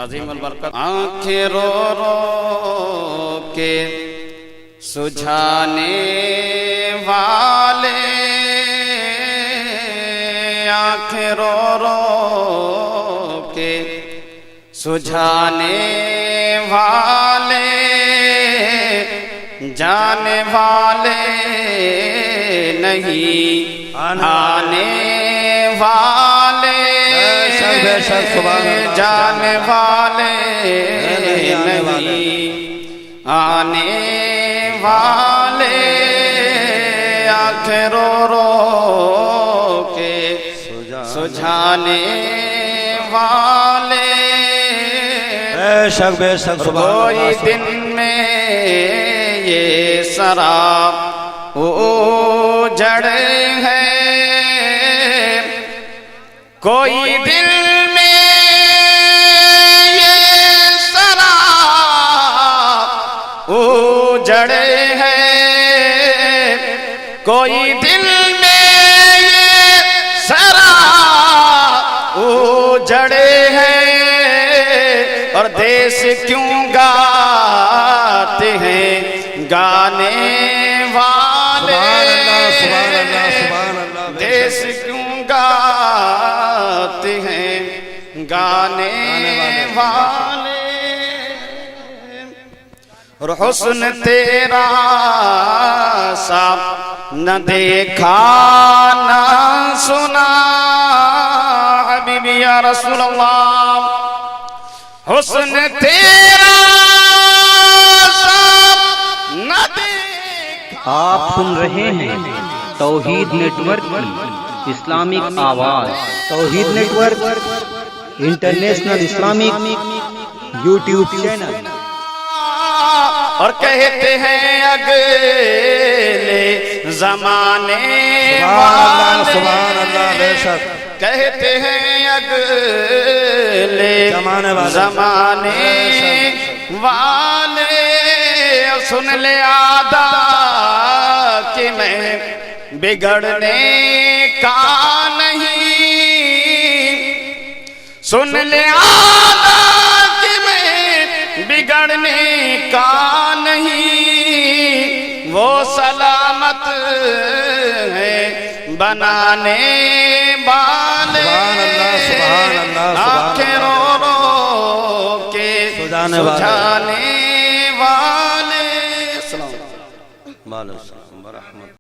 عظیم البرکت آنکھیں رو رو کے سجھانے والے، آنکھیں رو رو کے سجھانے والے، جانے والے نہیں آنے والے، جانے والے نہیں آنے والے، آنکھیں رو رو کے سجھانے والے، بے شک کوئی دن میں یہ سراب اجڑ ہے، کوئی دل میں یہ سراب اجڑ ہے، کوئی دل میں یہ سراب اجڑ ہے، اور دیس کیوں گاتے ہیں گانے والے، دیس کیوں گاتے ہیں گانے والے، اور حسن تیرا سا نہ دیکھا نہ سنا، حبیبی یا رسول اللہ، حسن تیرا سا نہ دیکھا۔ آپ سن رہے ہیں توحید نیٹ ورک کی اسلامک آواز، توحید network international Islamic YouTube channel, اور کہتے ہیں اگلے زمانے والے، سبحان اللہ، بے شک کہتے ہیں اگلے زمانے والے، سن لے آدھا کہ میں بگڑنے کا نہیں، سن لے آدھا کہ میں بگڑنے کا نہیں، وہ سلامت ہے بنانے والے، آنکھیں رو رو کے سجھانے والے، السلام علیکم۔